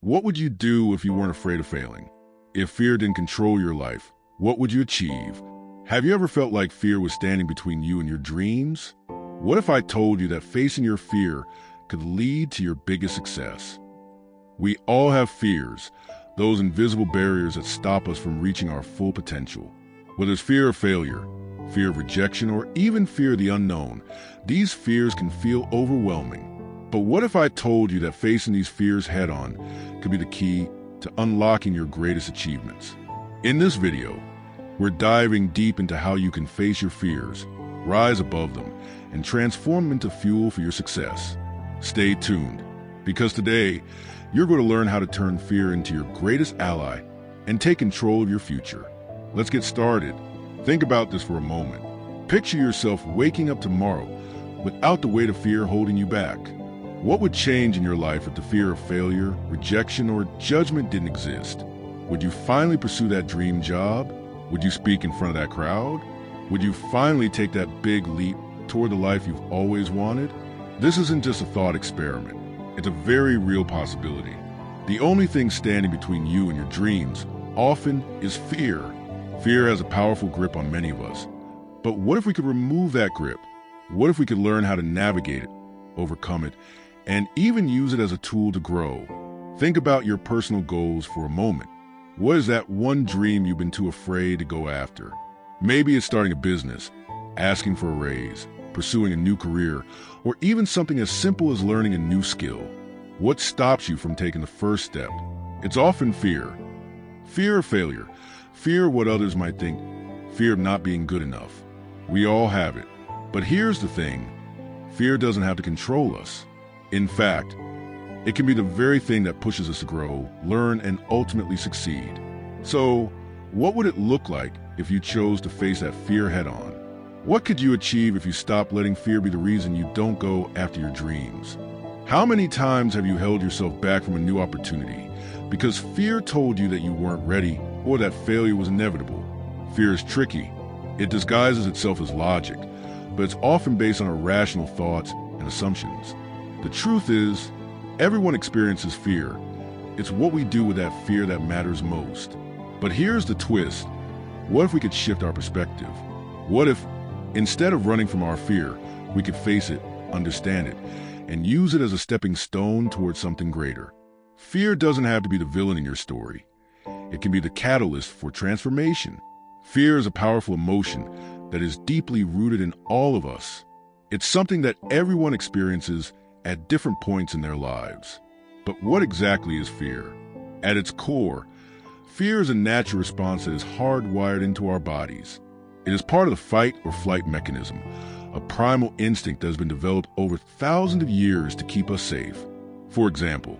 What would you do if you weren't afraid of failing? If fear didn't control your life, what would you achieve? Have you ever felt like fear was standing between you and your dreams? What if I told you that facing your fear could lead to your biggest success? We all have fears, those invisible barriers that stop us from reaching our full potential. Whether it's fear of failure, fear of rejection, or even fear of the unknown, these fears can feel overwhelming. But what if I told you that facing these fears head-on could be the key to unlocking your greatest achievements? In this video, we're diving deep into how you can face your fears, rise above them, and transform them into fuel for your success. Stay tuned, because today, you're going to learn how to turn fear into your greatest ally and take control of your future. Let's get started. Think about this for a moment. Picture yourself waking up tomorrow without the weight of fear holding you back. What would change in your life if the fear of failure, rejection, or judgment didn't exist? Would you finally pursue that dream job? Would you speak in front of that crowd? Would you finally take that big leap toward the life you've always wanted? This isn't just a thought experiment. It's a very real possibility. The only thing standing between you and your dreams often is fear. Fear has a powerful grip on many of us. But what if we could remove that grip? What if we could learn how to navigate it, overcome it, and even use it as a tool to grow? Think about your personal goals for a moment. What is that one dream you've been too afraid to go after? Maybe it's starting a business, asking for a raise, pursuing a new career, or even something as simple as learning a new skill. What stops you from taking the first step? It's often fear. Fear of failure, fear of what others might think, fear of not being good enough. We all have it. But here's the thing. Fear doesn't have to control us. In fact, it can be the very thing that pushes us to grow, learn, and ultimately succeed. So, what would it look like if you chose to face that fear head-on? What could you achieve if you stopped letting fear be the reason you don't go after your dreams? How many times have you held yourself back from a new opportunity because fear told you that you weren't ready or that failure was inevitable? Fear is tricky. It disguises itself as logic, but it's often based on irrational thoughts and assumptions. The truth is, everyone experiences fear. It's what we do with that fear that matters most. But here's the twist. What if we could shift our perspective? What if, instead of running from our fear, we could face it, understand it, and use it as a stepping stone towards something greater? Fear doesn't have to be the villain in your story. It can be the catalyst for transformation. Fear is a powerful emotion that is deeply rooted in all of us. It's something that everyone experiences at different points in their lives. But what exactly is fear? At its core, fear is a natural response that is hardwired into our bodies. It is part of the fight or flight mechanism, a primal instinct that has been developed over thousands of years to keep us safe. For example,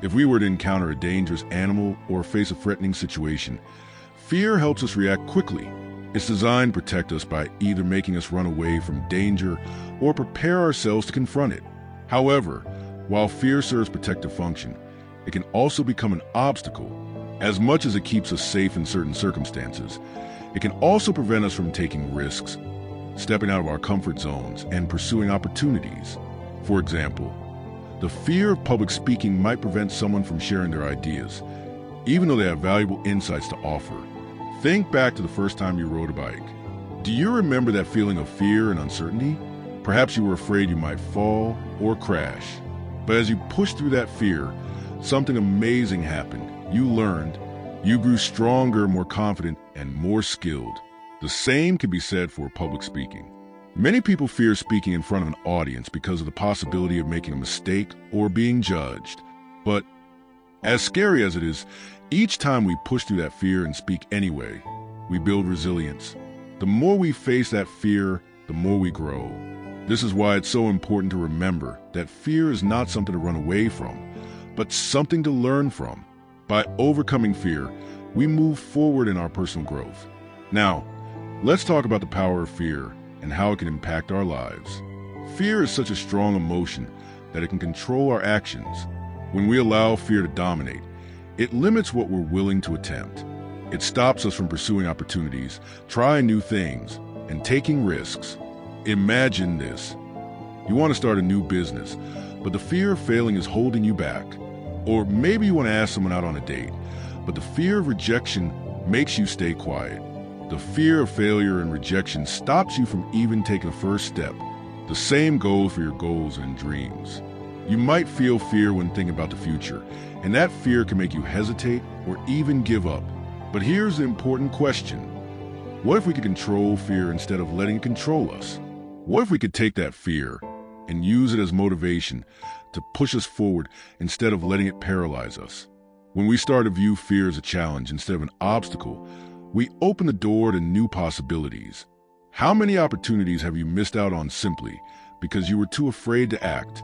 if we were to encounter a dangerous animal or face a threatening situation, fear helps us react quickly. It's designed to protect us by either making us run away from danger or prepare ourselves to confront it. However, while fear serves protective function, it can also become an obstacle. As much as it keeps us safe in certain circumstances, it can also prevent us from taking risks, stepping out of our comfort zones, and pursuing opportunities. For example, the fear of public speaking might prevent someone from sharing their ideas, even though they have valuable insights to offer. Think back to the first time you rode a bike. Do you remember that feeling of fear and uncertainty? Perhaps you were afraid you might fall or crash. But as you pushed through that fear, something amazing happened. You learned, you grew stronger, more confident, and more skilled. The same can be said for public speaking. Many people fear speaking in front of an audience because of the possibility of making a mistake or being judged. But as scary as it is, each time we push through that fear and speak anyway, we build resilience. The more we face that fear, the more we grow. This is why it's so important to remember that fear is not something to run away from, but something to learn from. By overcoming fear, we move forward in our personal growth. Now, let's talk about the power of fear and how it can impact our lives. Fear is such a strong emotion that it can control our actions. When we allow fear to dominate, it limits what we're willing to attempt. It stops us from pursuing opportunities, trying new things, and taking risks. Imagine this. You want to start a new business, but the fear of failing is holding you back. Or maybe you want to ask someone out on a date, but the fear of rejection makes you stay quiet. The fear of failure and rejection stops you from even taking the first step. The same goes for your goals and dreams. You might feel fear when thinking about the future, and that fear can make you hesitate or even give up. But here's the important question. What if we could control fear instead of letting it control us? What if we could take that fear and use it as motivation to push us forward instead of letting it paralyze us? When we start to view fear as a challenge instead of an obstacle, we open the door to new possibilities. How many opportunities have you missed out on simply because you were too afraid to act?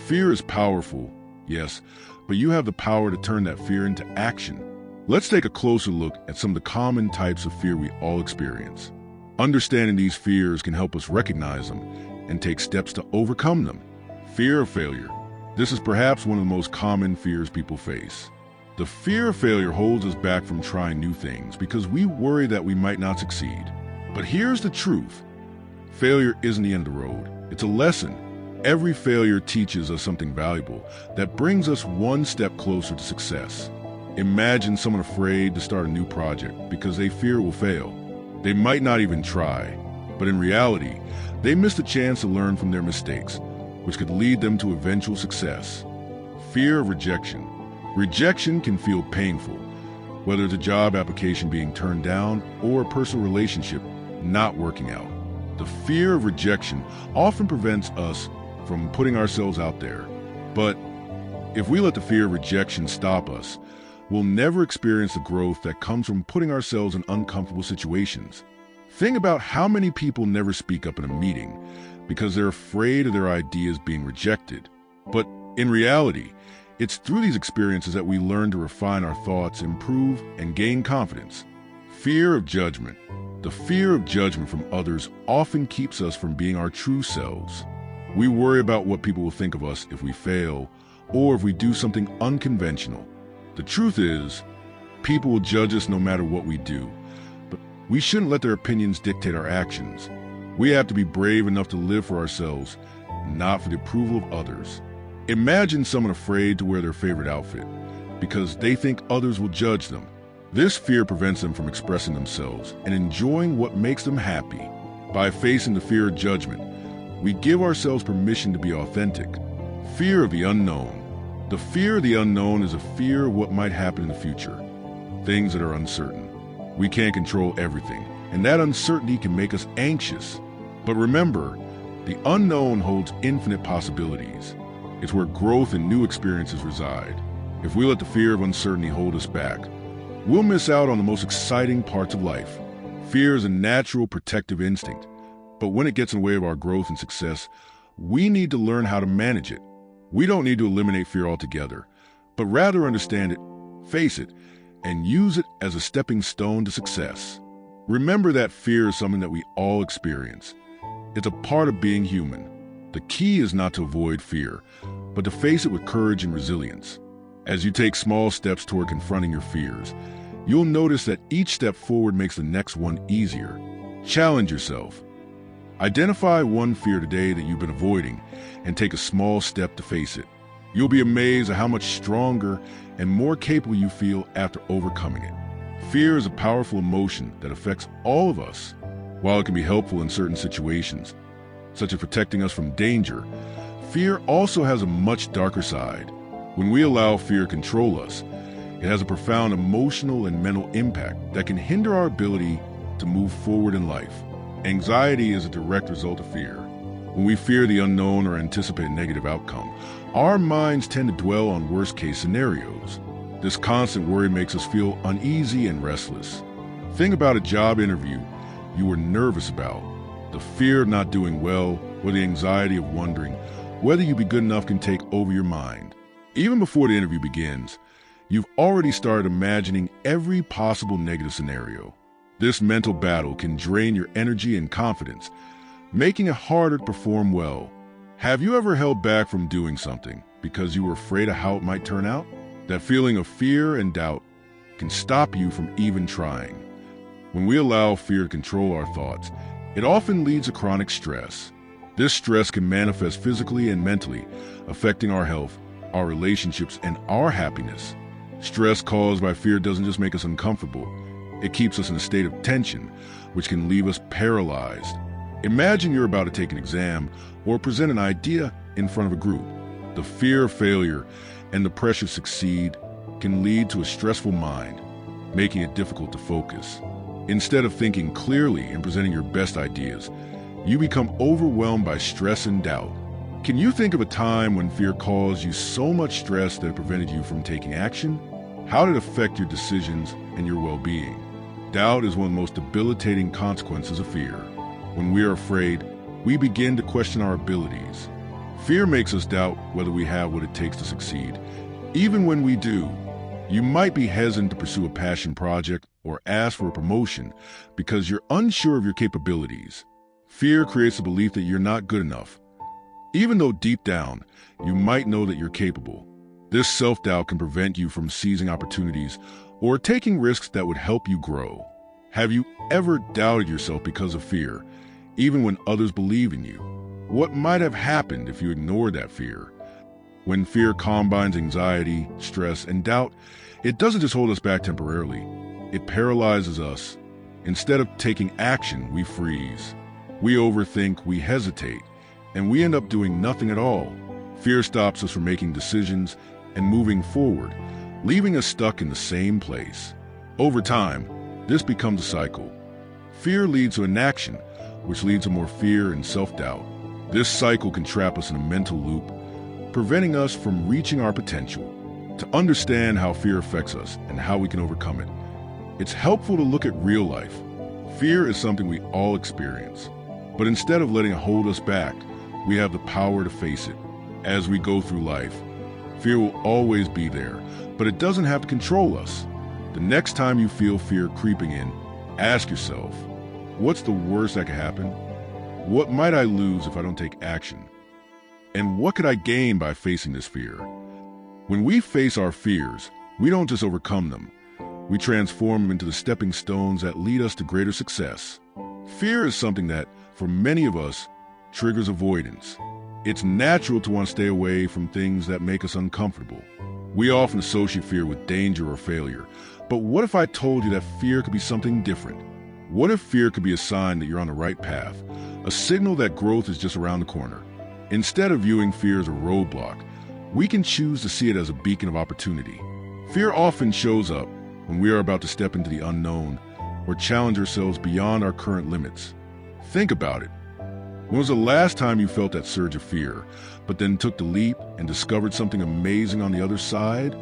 Fear is powerful, yes, but you have the power to turn that fear into action. Let's take a closer look at some of the common types of fear we all experience. Understanding these fears can help us recognize them and take steps to overcome them. Fear of failure. This is perhaps one of the most common fears people face. The fear of failure holds us back from trying new things because we worry that we might not succeed. But here's the truth. Failure isn't the end of the road. It's a lesson. Every failure teaches us something valuable that brings us one step closer to success. Imagine someone afraid to start a new project because they fear it will fail. They might not even try, but in reality, they missed a chance to learn from their mistakes, which could lead them to eventual success. Fear of rejection. Rejection can feel painful, whether it's a job application being turned down or a personal relationship not working out. The fear of rejection often prevents us from putting ourselves out there. But if we let the fear of rejection stop us, we'll never experience the growth that comes from putting ourselves in uncomfortable situations. Think about how many people never speak up in a meeting because they're afraid of their ideas being rejected. But in reality, it's through these experiences that we learn to refine our thoughts, improve, and gain confidence. Fear of judgment. The fear of judgment from others often keeps us from being our true selves. We worry about what people will think of us if we fail or if we do something unconventional. The truth is, people will judge us no matter what we do, but we shouldn't let their opinions dictate our actions. We have to be brave enough to live for ourselves, not for the approval of others. Imagine someone afraid to wear their favorite outfit because they think others will judge them. This fear prevents them from expressing themselves and enjoying what makes them happy. By facing the fear of judgment, we give ourselves permission to be authentic. Fear of the unknown. The fear of the unknown is a fear of what might happen in the future, things that are uncertain. We can't control everything, and that uncertainty can make us anxious. But remember, the unknown holds infinite possibilities. It's where growth and new experiences reside. If we let the fear of uncertainty hold us back, we'll miss out on the most exciting parts of life. Fear is a natural protective instinct, but when it gets in the way of our growth and success, we need to learn how to manage it. We don't need to eliminate fear altogether, but rather understand it, face it, and use it as a stepping stone to success. Remember that fear is something that we all experience. It's a part of being human. The key is not to avoid fear, but to face it with courage and resilience. As you take small steps toward confronting your fears, you'll notice that each step forward makes the next one easier. Challenge yourself. Identify one fear today that you've been avoiding and take a small step to face it. You'll be amazed at how much stronger and more capable you feel after overcoming it. Fear is a powerful emotion that affects all of us. While it can be helpful in certain situations, such as protecting us from danger, fear also has a much darker side. When we allow fear to control us, it has a profound emotional and mental impact that can hinder our ability to move forward in life. Anxiety is a direct result of fear. When we fear the unknown or anticipate a negative outcome, our minds tend to dwell on worst-case scenarios. This constant worry makes us feel uneasy and restless. Think about a job interview you were nervous about. The fear of not doing well or the anxiety of wondering whether you'd be good enough can take over your mind. Even before the interview begins, you've already started imagining every possible negative scenario. This mental battle can drain your energy and confidence, making it harder to perform well. Have you ever held back from doing something because you were afraid of how it might turn out? That feeling of fear and doubt can stop you from even trying. When we allow fear to control our thoughts, it often leads to chronic stress. This stress can manifest physically and mentally, affecting our health, our relationships, and our happiness. Stress caused by fear doesn't just make us uncomfortable. It keeps us in a state of tension, which can leave us paralyzed. Imagine you're about to take an exam or present an idea in front of a group. The fear of failure and the pressure to succeed can lead to a stressful mind, making it difficult to focus. Instead of thinking clearly and presenting your best ideas, you become overwhelmed by stress and doubt. Can you think of a time when fear caused you so much stress that it prevented you from taking action? How did it affect your decisions and your well-being? Doubt is one of the most debilitating consequences of fear. When we are afraid, we begin to question our abilities. Fear makes us doubt whether we have what it takes to succeed. Even when we do, you might be hesitant to pursue a passion project or ask for a promotion because you're unsure of your capabilities. Fear creates the belief that you're not good enough, even though deep down, you might know that you're capable. This self-doubt can prevent you from seizing opportunities or taking risks that would help you grow. Have you ever doubted yourself because of fear, even when others believe in you? What might have happened if you ignored that fear? When fear combines anxiety, stress, and doubt, it doesn't just hold us back temporarily. It paralyzes us. Instead of taking action, we freeze. We overthink, we hesitate, and we end up doing nothing at all. Fear stops us from making decisions and moving forward, leaving us stuck in the same place. Over time, this becomes a cycle. Fear leads to inaction, which leads to more fear and self-doubt. This cycle can trap us in a mental loop, preventing us from reaching our potential. To understand how fear affects us and how we can overcome it, it's helpful to look at real life. Fear is something we all experience, but instead of letting it hold us back, we have the power to face it. As we go through life, fear will always be there, but it doesn't have to control us. The next time you feel fear creeping in, ask yourself, what's the worst that could happen? What might I lose if I don't take action? And what could I gain by facing this fear? When we face our fears, we don't just overcome them. We transform them into the stepping stones that lead us to greater success. Fear is something that, for many of us, triggers avoidance. It's natural to want to stay away from things that make us uncomfortable. We often associate fear with danger or failure. But what if I told you that fear could be something different? What if fear could be a sign that you're on the right path, a signal that growth is just around the corner? Instead of viewing fear as a roadblock, we can choose to see it as a beacon of opportunity. Fear often shows up when we are about to step into the unknown or challenge ourselves beyond our current limits. Think about it. When was the last time you felt that surge of fear, but then took the leap and discovered something amazing on the other side?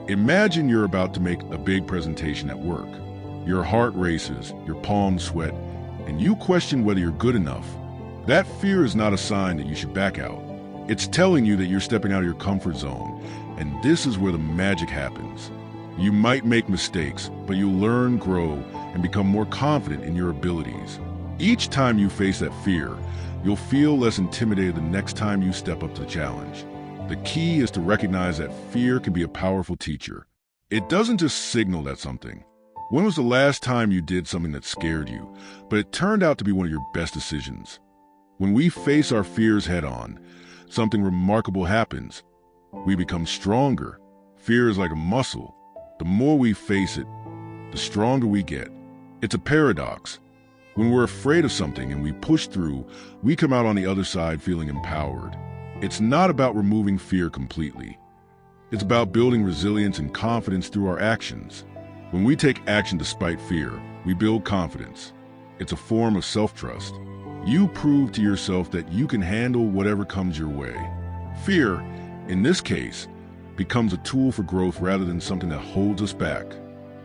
Imagine you're about to make a big presentation at work. Your heart races, your palms sweat, and you question whether you're good enough. That fear is not a sign that you should back out. It's telling you that you're stepping out of your comfort zone, and this is where the magic happens. You might make mistakes, but you'll learn, grow, and become more confident in your abilities. Each time you face that fear, you'll feel less intimidated the next time you step up to the challenge. The key is to recognize that fear can be a powerful teacher. It doesn't just signal that something. When was the last time you did something that scared you, but it turned out to be one of your best decisions? When we face our fears head-on, something remarkable happens. We become stronger. Fear is like a muscle. The more we face it, the stronger we get. It's a paradox. When we're afraid of something and we push through, we come out on the other side feeling empowered. It's not about removing fear completely. It's about building resilience and confidence through our actions. When we take action despite fear, we build confidence. It's a form of self-trust. You prove to yourself that you can handle whatever comes your way. Fear, in this case, becomes a tool for growth rather than something that holds us back.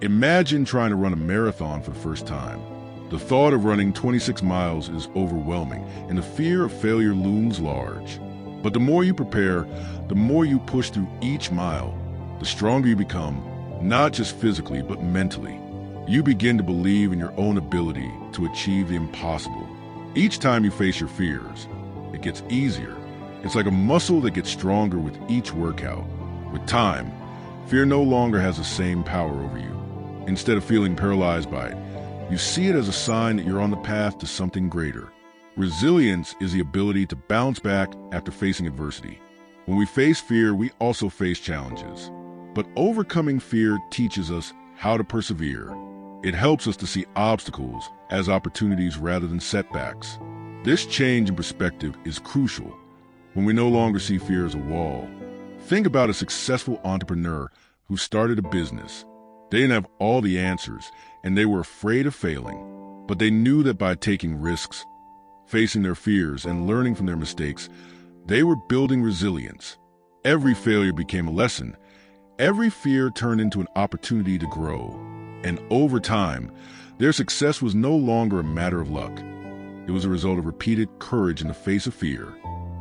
Imagine trying to run a marathon for the first time. The thought of running 26 miles is overwhelming, and the fear of failure looms large. But the more you prepare, the more you push through each mile, the stronger you become, not just physically, but mentally. You begin to believe in your own ability to achieve the impossible. Each time you face your fears, it gets easier. It's like a muscle that gets stronger with each workout. With time, fear no longer has the same power over you. Instead of feeling paralyzed by it, you see it as a sign that you're on the path to something greater. Resilience is the ability to bounce back after facing adversity. When we face fear, we also face challenges. But overcoming fear teaches us how to persevere. It helps us to see obstacles as opportunities rather than setbacks. This change in perspective is crucial when we no longer see fear as a wall. Think about a successful entrepreneur who started a business. They didn't have all the answers, and they were afraid of failing. But they knew that by taking risks, facing their fears, and learning from their mistakes, they were building resilience. Every failure became a lesson. Every fear turned into an opportunity to grow. And over time, their success was no longer a matter of luck. It was a result of repeated courage in the face of fear.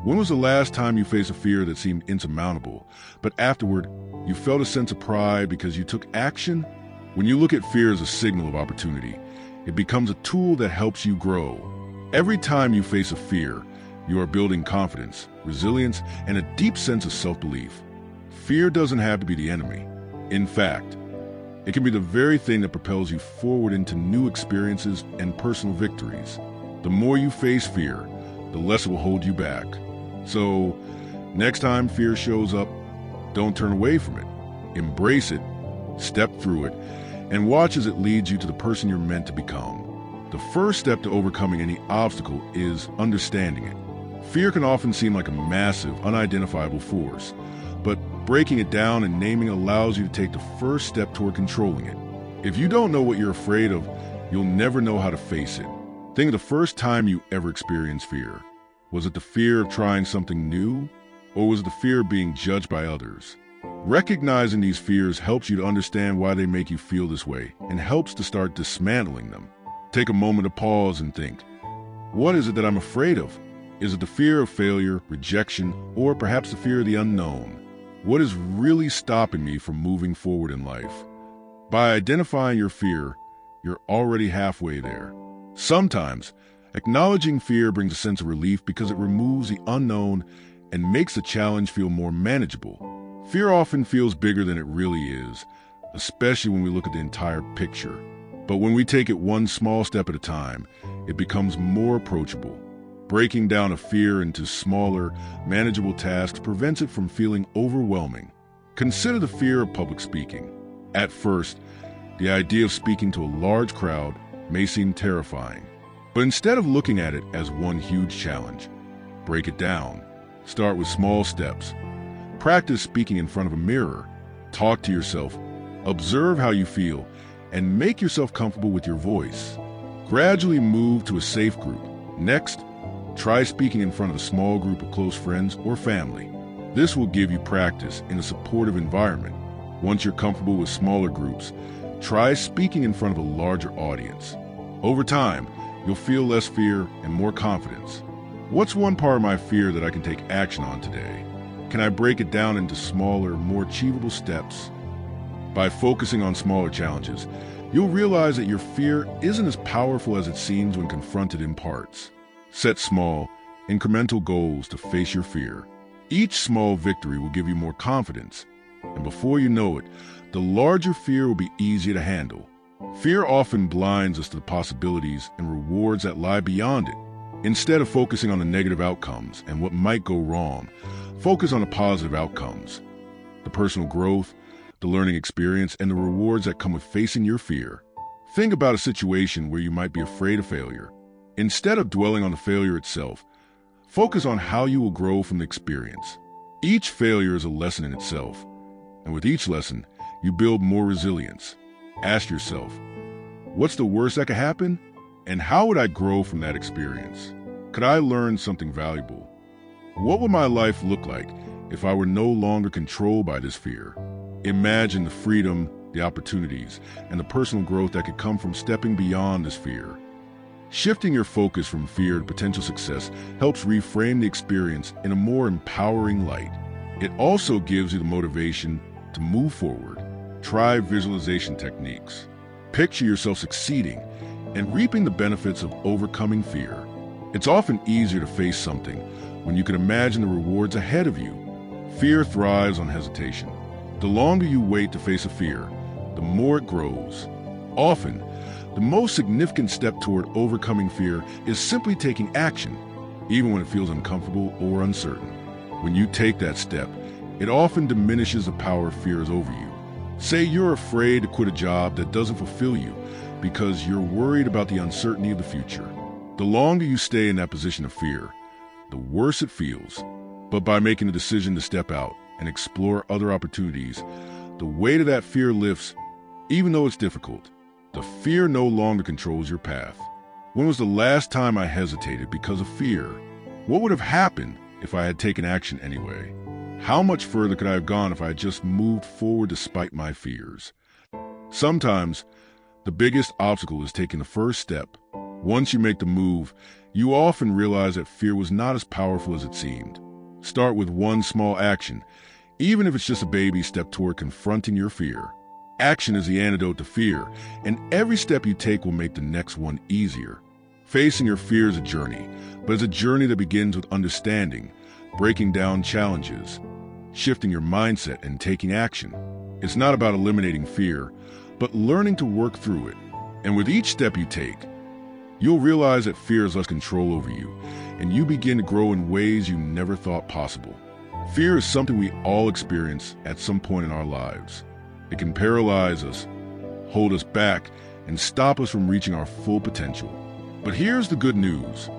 When was the last time you faced a fear that seemed insurmountable, but afterward, you felt a sense of pride because you took action? When you look at fear as a signal of opportunity, it becomes a tool that helps you grow. Every time you face a fear, you are building confidence, resilience, and a deep sense of self-belief. Fear doesn't have to be the enemy. In fact, it can be the very thing that propels you forward into new experiences and personal victories. The more you face fear, the less it will hold you back. So, next time fear shows up, don't turn away from it. Embrace it, step through it, and watch as it leads you to the person you're meant to become. The first step to overcoming any obstacle is understanding it. Fear can often seem like a massive, unidentifiable force, but breaking it down and naming allows you to take the first step toward controlling it. If you don't know what you're afraid of, you'll never know how to face it. Think of the first time you ever experienced fear. Was it the fear of trying something new, or was it the fear of being judged by others? Recognizing these fears helps you to understand why they make you feel this way and helps to start dismantling them. Take a moment to pause and think, what is it that I'm afraid of? Is it the fear of failure, rejection, or perhaps the fear of the unknown? What is really stopping me from moving forward in life? By identifying your fear, you're already halfway there. Sometimes, acknowledging fear brings a sense of relief because it removes the unknown and makes the challenge feel more manageable. Fear often feels bigger than it really is, especially when we look at the entire picture. But when we take it one small step at a time, it becomes more approachable. Breaking down a fear into smaller, manageable tasks prevents it from feeling overwhelming. Consider the fear of public speaking. At first, the idea of speaking to a large crowd may seem terrifying. But instead of looking at it as one huge challenge, break it down. Start with small steps. Practice speaking in front of a mirror. Talk to yourself. Observe how you feel, and make yourself comfortable with your voice. Gradually move to a safe group. Next, try speaking in front of a small group of close friends or family. This will give you practice in a supportive environment. Once you're comfortable with smaller groups, try speaking in front of a larger audience. Over time, you'll feel less fear and more confidence. What's one part of my fear that I can take action on today? Can I break it down into smaller, more achievable steps? By focusing on smaller challenges, you'll realize that your fear isn't as powerful as it seems when confronted in parts. Set small, incremental goals to face your fear. Each small victory will give you more confidence, and before you know it, the larger fear will be easier to handle. Fear often blinds us to the possibilities and rewards that lie beyond it. Instead of focusing on the negative outcomes and what might go wrong, focus on the positive outcomes, the personal growth, the learning experience, and the rewards that come with facing your fear. Think about a situation where you might be afraid of failure. Instead of dwelling on the failure itself, focus on how you will grow from the experience. Each failure is a lesson in itself, and with each lesson, you build more resilience. Ask yourself, what's the worst that could happen? And how would I grow from that experience? Could I learn something valuable? What would my life look like if I were no longer controlled by this fear? Imagine the freedom, the opportunities, and the personal growth that could come from stepping beyond this fear. Shifting your focus from fear to potential success helps reframe the experience in a more empowering light. It also gives you the motivation to move forward. Try visualization techniques. Picture yourself succeeding and reaping the benefits of overcoming fear. It's often easier to face something when you can imagine the rewards ahead of you. Fear thrives on hesitation. The longer you wait to face a fear, the more it grows. Often, the most significant step toward overcoming fear is simply taking action, even when it feels uncomfortable or uncertain. When you take that step, it often diminishes the power fear has over you. Say you're afraid to quit a job that doesn't fulfill you because you're worried about the uncertainty of the future. The longer you stay in that position of fear, the worse it feels. But by making the decision to step out and explore other opportunities, the weight of that fear lifts, even though it's difficult. The fear no longer controls your path. When was the last time I hesitated because of fear? What would have happened if I had taken action anyway? How much further could I have gone if I had just moved forward despite my fears? Sometimes, the biggest obstacle is taking the first step. Once you make the move, you often realize that fear was not as powerful as it seemed. Start with one small action, even if it's just a baby step toward confronting your fear. Action is the antidote to fear, and every step you take will make the next one easier. Facing your fear is a journey, but it's a journey that begins with understanding, breaking down challenges, shifting your mindset, and taking action. It's not about eliminating fear, but learning to work through it. And with each step you take, you'll realize that fear has less control over you, and you begin to grow in ways you never thought possible. Fear is something we all experience at some point in our lives. It can paralyze us, hold us back, and stop us from reaching our full potential. But here's the good news.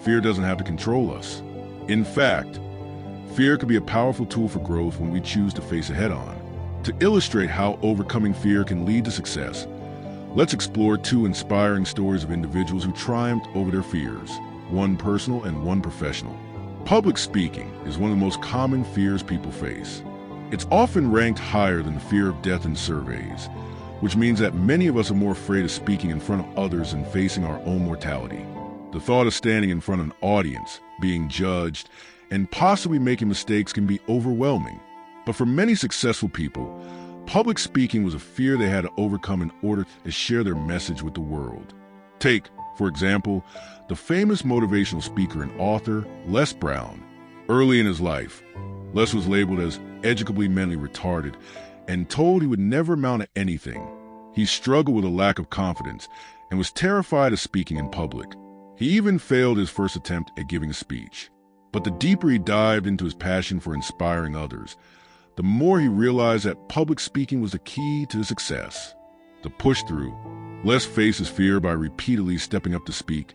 Fear doesn't have to control us. In fact, fear can be a powerful tool for growth when we choose to face it head-on. To illustrate how overcoming fear can lead to success, let's explore two inspiring stories of individuals who triumphed over their fears, one personal and one professional. Public speaking is one of the most common fears people face. It's often ranked higher than the fear of death in surveys, which means that many of us are more afraid of speaking in front of others and facing our own mortality. The thought of standing in front of an audience, being judged, and possibly making mistakes can be overwhelming. But for many successful people, public speaking was a fear they had to overcome in order to share their message with the world. Take, for example, the famous motivational speaker and author Les Brown. Early in his life, Les was labeled as educably mentally retarded and told he would never amount to anything. He struggled with a lack of confidence and was terrified of speaking in public. He even failed his first attempt at giving a speech. But the deeper he dived into his passion for inspiring others, the more he realized that public speaking was the key to his success. To push through, Les faced his fear by repeatedly stepping up to speak,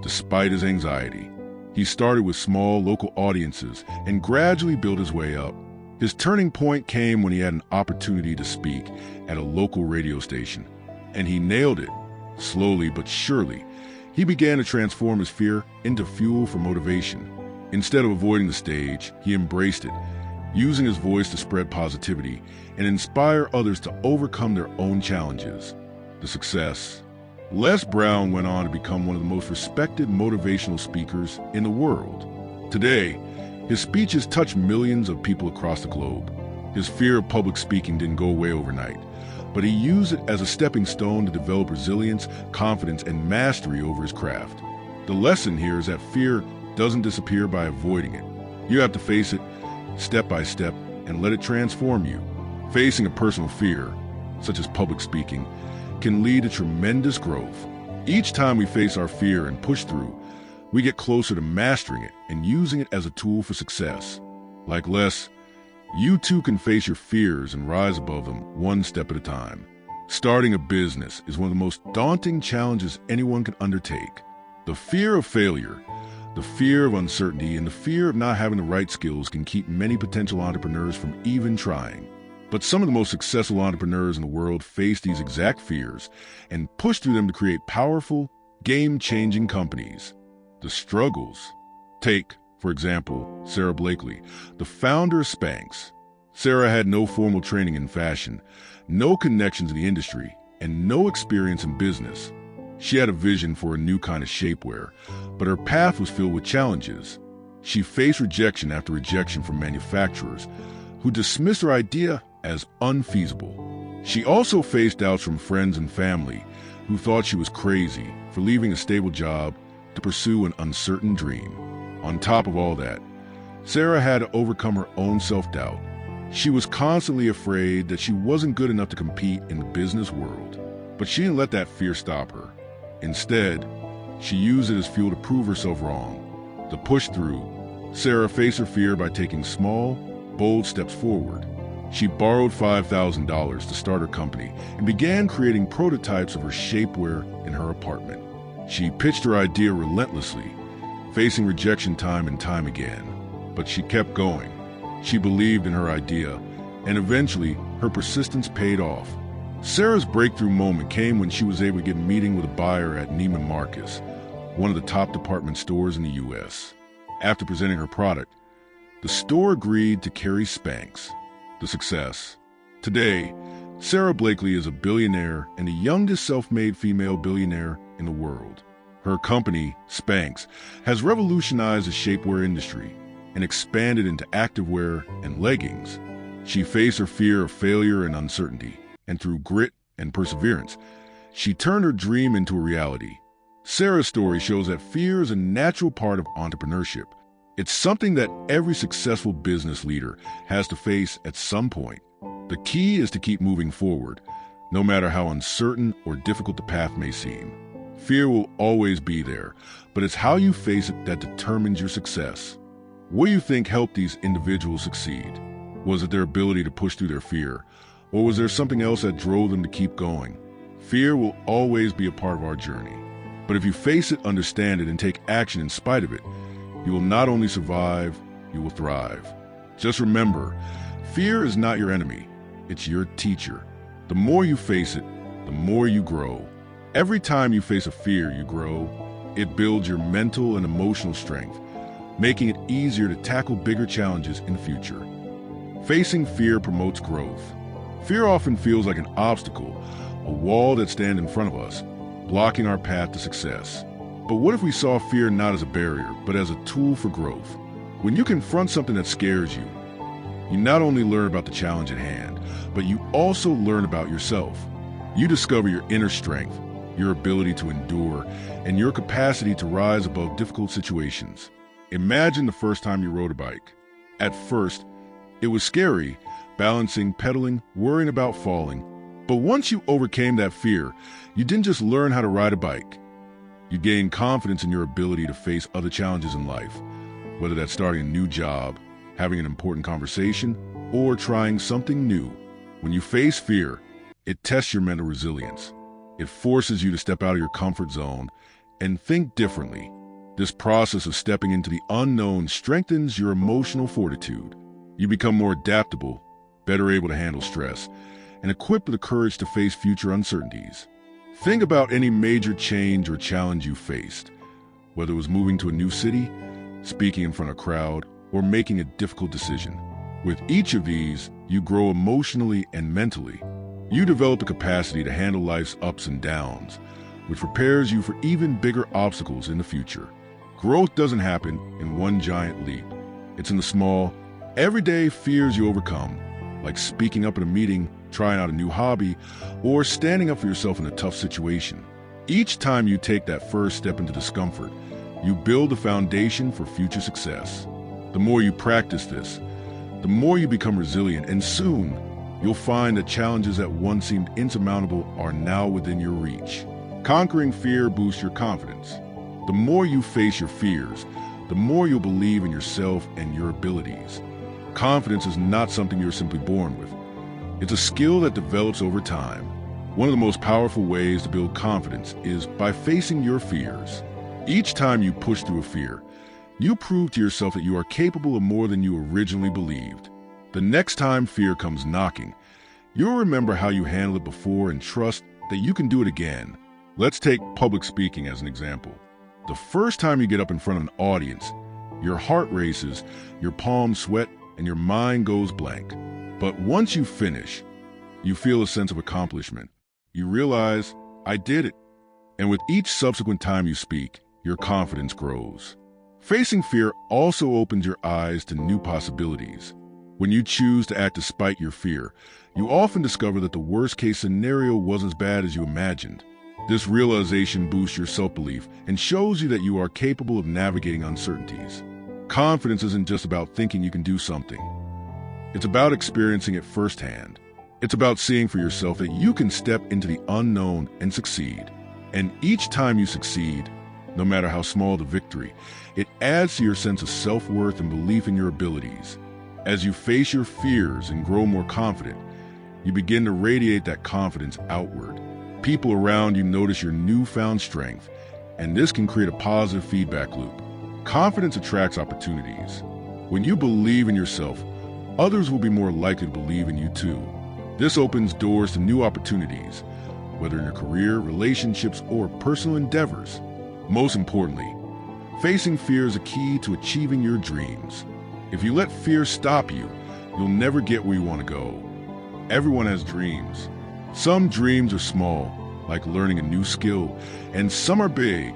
despite his anxiety. He started with small local audiences and gradually built his way up. His turning point came when he had an opportunity to speak at a local radio station, and he nailed it. Slowly but surely, he began to transform his fear into fuel for motivation. Instead of avoiding the stage, he embraced it, using his voice to spread positivity and inspire others to overcome their own challenges. The success. Les Brown went on to become one of the most respected motivational speakers in the world. Today, his speeches touch millions of people across the globe. His fear of public speaking didn't go away overnight, but he used it as a stepping stone to develop resilience, confidence, and mastery over his craft. The lesson here is that fear doesn't disappear by avoiding it. You have to face it step by step and let it transform you. Facing a personal fear, such as public speaking, can lead to tremendous growth. Each time we face our fear and push through, we get closer to mastering it and using it as a tool for success. Like Les, you too can face your fears and rise above them one step at a time. Starting a business is one of the most daunting challenges anyone can undertake. The fear of failure, the fear of uncertainty, and the fear of not having the right skills can keep many potential entrepreneurs from even trying. But some of the most successful entrepreneurs in the world face these exact fears and push through them to create powerful, game-changing companies. The struggles. Take, for example, Sarah Blakely, the founder of Spanx. Sarah had no formal training in fashion, no connections in the industry, and no experience in business. She had a vision for a new kind of shapewear, but her path was filled with challenges. She faced rejection after rejection from manufacturers who dismissed her idea as unfeasible. She also faced doubts from friends and family who thought she was crazy for leaving a stable job to pursue an uncertain dream. On top of all that, Sarah had to overcome her own self-doubt. She was constantly afraid that she wasn't good enough to compete in the business world. But she didn't let that fear stop her. Instead, she used it as fuel to prove herself wrong, to push through, Sarah faced her fear by taking small, bold steps forward. She borrowed $5,000 to start her company and began creating prototypes of her shapewear in her apartment. She pitched her idea relentlessly, facing rejection time and time again. But she kept going. She believed in her idea, and eventually, her persistence paid off. Sarah's breakthrough moment came when she was able to get a meeting with a buyer at Neiman Marcus, one of the top department stores in the U.S. After presenting her product, the store agreed to carry Spanx, the success. Today, Sarah Blakely is a billionaire and the youngest self-made female billionaire in the world. Her company, Spanx, has revolutionized the shapewear industry and expanded into activewear and leggings. She faced her fear of failure and uncertainty, and through grit and perseverance, she turned her dream into a reality. Sarah's story shows that fear is a natural part of entrepreneurship. It's something that every successful business leader has to face at some point. The key is to keep moving forward, no matter how uncertain or difficult the path may seem. Fear will always be there, but it's how you face it that determines your success. What do you think helped these individuals succeed? Was it their ability to push through their fear, or was there something else that drove them to keep going? Fear will always be a part of our journey. But if you face it, understand it, and take action in spite of it, you will not only survive, you will thrive. Just remember, fear is not your enemy, it's your teacher. The more you face it, the more you grow. Every time you face a fear, you grow. It builds your mental and emotional strength, making it easier to tackle bigger challenges in the future. Facing fear promotes growth. Fear often feels like an obstacle, a wall that stands in front of us, blocking our path to success. But what if we saw fear not as a barrier, but as a tool for growth? When you confront something that scares you, you not only learn about the challenge at hand, but you also learn about yourself. You discover your inner strength, your ability to endure, and your capacity to rise above difficult situations. Imagine the first time you rode a bike. At first, it was scary, balancing, pedaling, worrying about falling. But once you overcame that fear, you didn't just learn how to ride a bike. You gained confidence in your ability to face other challenges in life, whether that's starting a new job, having an important conversation, or trying something new. When you face fear, it tests your mental resilience. It forces you to step out of your comfort zone and think differently. This process of stepping into the unknown strengthens your emotional fortitude. You become more adaptable, better able to handle stress, and equipped with the courage to face future uncertainties. Think about any major change or challenge you faced, whether it was moving to a new city, speaking in front of a crowd, or making a difficult decision. With each of these, you grow emotionally and mentally. You develop the capacity to handle life's ups and downs, which prepares you for even bigger obstacles in the future. Growth doesn't happen in one giant leap. It's in the small, everyday fears you overcome, like speaking up at a meeting, trying out a new hobby, or standing up for yourself in a tough situation. Each time you take that first step into discomfort, you build the foundation for future success. The more you practice this, the more you become resilient, and soon you'll find that challenges that once seemed insurmountable are now within your reach. Conquering fear boosts your confidence. The more you face your fears, the more you'll believe in yourself and your abilities. Confidence is not something you're simply born with. It's a skill that develops over time. One of the most powerful ways to build confidence is by facing your fears. Each time you push through a fear, you prove to yourself that you are capable of more than you originally believed. The next time fear comes knocking, you'll remember how you handled it before and trust that you can do it again. Let's take public speaking as an example. The first time you get up in front of an audience, your heart races, your palms sweat, and your mind goes blank. But once you finish, you feel a sense of accomplishment. You realize, I did it. And with each subsequent time you speak, your confidence grows. Facing fear also opens your eyes to new possibilities. When you choose to act despite your fear, you often discover that the worst-case scenario wasn't as bad as you imagined. This realization boosts your self-belief and shows you that you are capable of navigating uncertainties. Confidence isn't just about thinking you can do something. It's about experiencing it firsthand. It's about seeing for yourself that you can step into the unknown and succeed. And each time you succeed, no matter how small the victory. It adds to your sense of self-worth and belief in your abilities. As you face your fears and grow more confident, you begin to radiate that confidence outward. People around you notice your newfound strength, and this can create a positive feedback loop. Confidence attracts opportunities. When you believe in yourself, others will be more likely to believe in you too. This opens doors to new opportunities, whether in your career, relationships, or personal endeavors. Most importantly, facing fear is a key to achieving your dreams. If you let fear stop you, you'll never get where you want to go. Everyone has dreams. Some dreams are small, like learning a new skill, and some are big,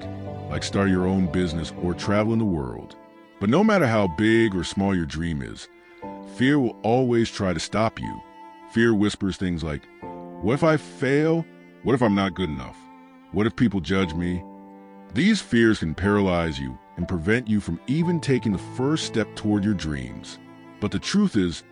like starting your own business or traveling the world. But no matter how big or small your dream is, fear will always try to stop you. Fear whispers things like, what if I fail? What if I'm not good enough? What if people judge me? These fears can paralyze you and prevent you from even taking the first step toward your dreams. But the truth is,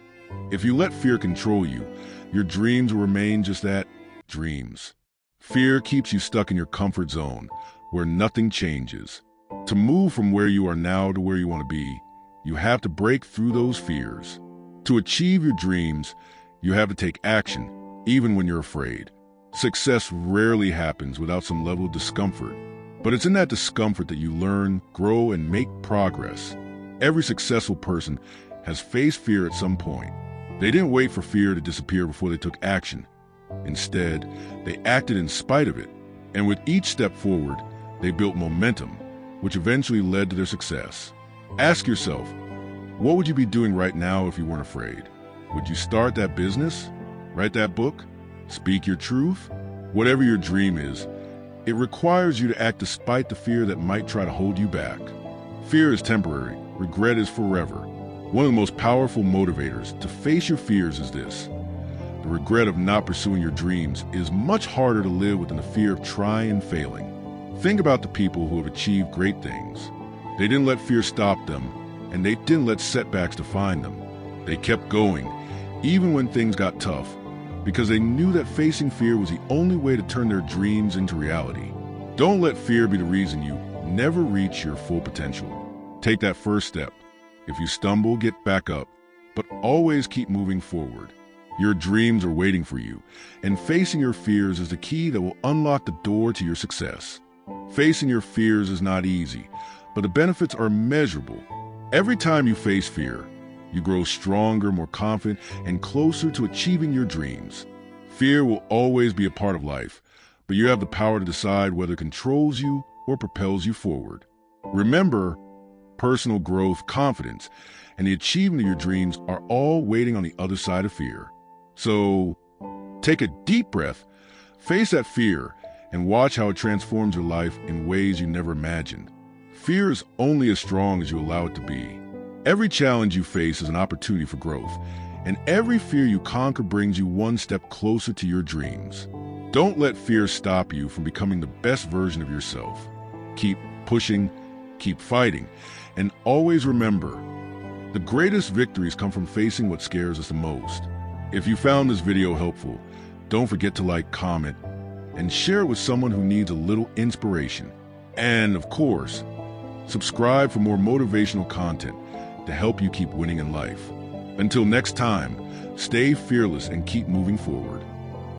if you let fear control you, your dreams will remain just that, dreams. Fear keeps you stuck in your comfort zone, where nothing changes. To move from where you are now to where you want to be, you have to break through those fears. To achieve your dreams, you have to take action, even when you're afraid. Success rarely happens without some level of discomfort, but it's in that discomfort that you learn, grow, and make progress. Every successful person has faced fear at some point. They didn't wait for fear to disappear before they took action. Instead, they acted in spite of it, and with each step forward, they built momentum, which eventually led to their success. Ask yourself, what would you be doing right now if you weren't afraid? Would you start that business? Write that book? Speak your truth? Whatever your dream is, it requires you to act despite the fear that might try to hold you back. Fear is temporary, regret is forever. One of the most powerful motivators to face your fears is this. The regret of not pursuing your dreams is much harder to live with than the fear of trying and failing. Think about the people who have achieved great things. They didn't let fear stop them, and they didn't let setbacks define them. They kept going, even when things got tough, because they knew that facing fear was the only way to turn their dreams into reality. Don't let fear be the reason you never reach your full potential. Take that first step. If you stumble, get back up, but always keep moving forward. Your dreams are waiting for you, and facing your fears is the key that will unlock the door to your success. Facing your fears is not easy, but the benefits are measurable. Every time you face fear, you grow stronger, more confident, and closer to achieving your dreams. Fear will always be a part of life, but you have the power to decide whether it controls you or propels you forward. Remember, personal growth, confidence, and the achievement of your dreams are all waiting on the other side of fear. So, take a deep breath, face that fear, and watch how it transforms your life in ways you never imagined. Fear is only as strong as you allow it to be. Every challenge you face is an opportunity for growth, and every fear you conquer brings you one step closer to your dreams. Don't let fear stop you from becoming the best version of yourself. Keep pushing, keep fighting, and always remember, the greatest victories come from facing what scares us the most. If you found this video helpful, don't forget to like, comment, and share it with someone who needs a little inspiration. And of course, subscribe for more motivational content to help you keep winning in life. Until next time, stay fearless and keep moving forward.